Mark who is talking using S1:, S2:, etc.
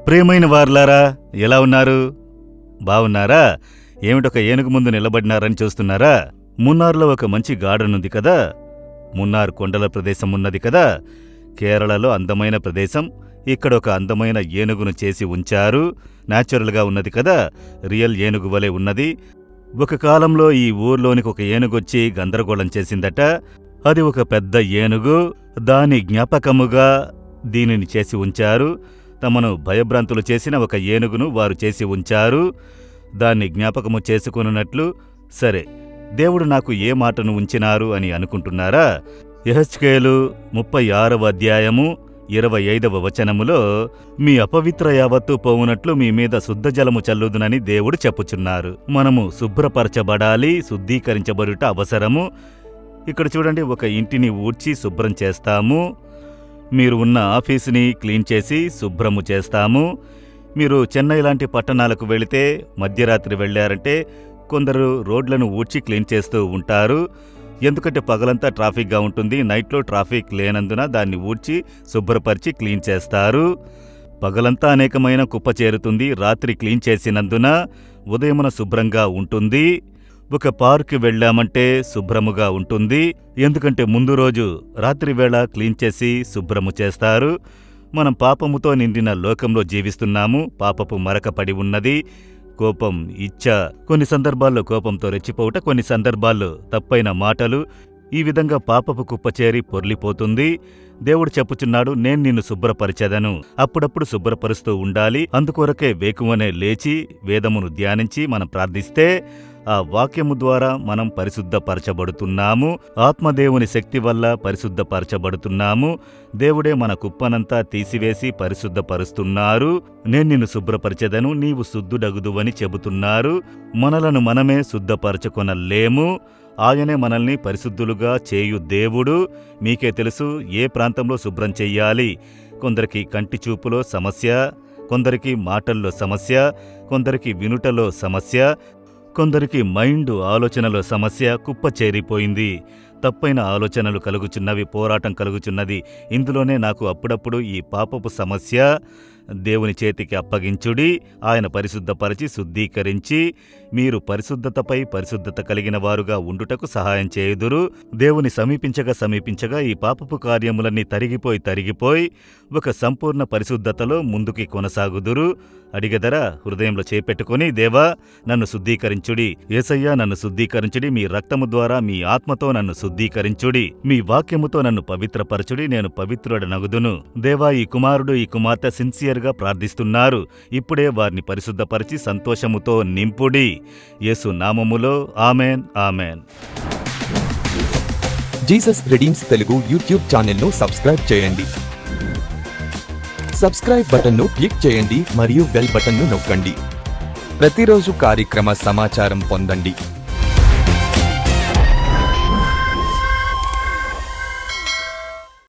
S1: ప్రియమైన వార్లారా, ఎలా ఉన్నారు? బావున్నారా? ఏమిటొక ఏనుగు ముందు నిలబడినారని చూస్తున్నారా? మున్నార్లో ఒక మంచి గార్డెన్ ఉంది కదా. మున్నార్ కొండల ప్రదేశం ఉన్నది కదా. కేరళలో అందమైన ప్రదేశం. ఇక్కడొక అందమైన ఏనుగును చేసి ఉంచారు. న్యాచురల్గా ఉన్నది కదా. రియల్ ఏనుగు వలె ఉన్నది. ఒక కాలంలో ఈ ఊర్లోనికి ఒక ఏనుగొచ్చి గందరగోళం చేసిందట. అది ఒక పెద్ద ఏనుగు. దాని జ్ఞాపకముగా దీనిని చేసి ఉంచారు. తమను భయభ్రాంతులు చేసిన ఒక ఏనుగును వారు చేసి ఉంచారు. దాన్ని జ్ఞాపకము చేసుకున్నట్లు. సరే, దేవుడు నాకు ఏ మాటను ఉంచినారు అని అనుకుంటున్నారా? యెహెజ్కేలు 36వ అధ్యాయము 25వ వచనములో, మీ అపవిత్ర యావత్తు పోవునట్లు మీ మీద శుద్ధజలము చల్లుదునని దేవుడు చెప్పుచున్నారు. మనము శుభ్రపరచబడాలి, శుద్ధీకరించబడుట అవసరము. ఇక్కడ చూడండి, ఒక ఇంటిని ఊడ్చి శుభ్రం చేస్తాము. మీరు ఉన్న ఆఫీసుని క్లీన్ చేసి శుభ్రము చేస్తాము. మీరు చెన్నై లాంటి పట్టణాలకు వెళితే, మధ్యరాత్రి వెళ్ళారంటే కొందరు రోడ్లను ఊడ్చి క్లీన్ చేస్తూ ఉంటారు. ఎందుకంటే పగలంతా ట్రాఫిక్గా ఉంటుంది. నైట్లో ట్రాఫిక్ లేనందున దాన్ని ఊడ్చి శుభ్రపరిచి క్లీన్ చేస్తారు. పగలంతా అనేకమైన కుప్ప చేరుతుంది. రాత్రి క్లీన్ చేసినందున ఉదయమున శుభ్రంగా ఉంటుంది. ఒక పార్కు వెళ్ళామంటే శుభ్రముగా ఉంటుంది. ఎందుకంటే ముందు రోజు రాత్రివేళ క్లీన్ చేసి శుభ్రము చేస్తారు. మనం పాపముతో నిండిన లోకంలో జీవిస్తున్నాము. పాపపు మరక పడి ఉన్నది. కోపం, ఇచ్ఛ, కొన్ని సందర్భాల్లో కోపంతో రెచ్చిపోవుట, కొన్ని సందర్భాల్లో తప్పైన మాటలు, ఈ విధంగా పాపపు కుప్పచేరి పొర్లిపోతుంది. దేవుడు చెప్పుచున్నాడు, నేను నిన్ను శుభ్రపరిచెదను. అప్పుడప్పుడు శుభ్రపరుస్తూ ఉండాలి. అందుకొరకే వేకువనే లేచి వేదమును ధ్యానించి మనం ప్రార్థిస్తే ఆ వాక్యము ద్వారా మనం పరిశుద్ధపరచబడుతున్నాము. ఆత్మదేవుని శక్తి వల్ల పరిశుద్ధపరచబడుతున్నాము. దేవుడే మన కుప్పనంతా తీసివేసి పరిశుద్ధపరుస్తున్నారు. నేను నిన్ను శుభ్రపరిచెదను, నీవు శుద్ధుడగుదువని చెబుతున్నారు. మనలను మనమే శుద్ధపరచుకొనలేము. ఆయనే మనల్ని పరిశుద్ధులుగా చేయు దేవుడు. మీకే తెలుసు ఏ ప్రాంతంలో శుభ్రం చెయ్యాలి. కొందరికి కంటి చూపులో సమస్య, కొందరికి మాటల్లో సమస్య, కొందరికి వినుటలో సమస్య, కొందరికి మైండ్ ఆలోచనలో సమస్య. కుప్ప చేరిపోయింది. తప్పైన ఆలోచనలు కలుగుచున్నవి, పోరాటం కలుగుచున్నది. ఇందులోనే నాకు అప్పుడప్పుడు ఈ పాపపు సమస్య. దేవుని చేతికి అప్పగించుడి. ఆయన పరిశుద్ధపరిచి శుద్ధీకరించి మీరు పరిశుద్ధతపై పరిశుద్ధత కలిగిన వారుగా ఉండుటకు సహాయం చేయుదురు. దేవుని సమీపించగా ఈ పాపపు కార్యములన్నీ తరిగిపోయి ఒక సంపూర్ణ పరిశుద్ధతలో ముందుకి కొనసాగుదురు. అడిగదరా, హృదయంలో చేపెట్టుకుని, దేవా నన్ను శుద్ధీకరించుడి, యేసయ్యా నన్ను శుద్ధీకరించుడి, మీ రక్తము ద్వారా మీ ఆత్మతో నన్ను శుద్ధీకరించుడి, మీ వాక్యముతో నన్ను పవిత్రపరచుడి, నేను పవిత్రుడనగుదును. దేవా, ఈ కుమారుడు ఈ కుమార్తె సిన్సియర్గా ప్రార్థిస్తున్నారు. ఇప్పుడే వారిని పరిశుద్ధపరిచి సంతోషముతో నింపుడి. యేసు నామములో amen, amen.
S2: Jesus redeems Telugu YouTube ఛానల్ను సబ్స్క్రైబ్ చేయండి. సబ్స్క్రైబ్ బటన్ను క్లిక్ చేయండి మరియు బెల్ బటన్ను నొక్కండి. ప్రతిరోజు కార్యక్రమ సమాచారం పొందండి.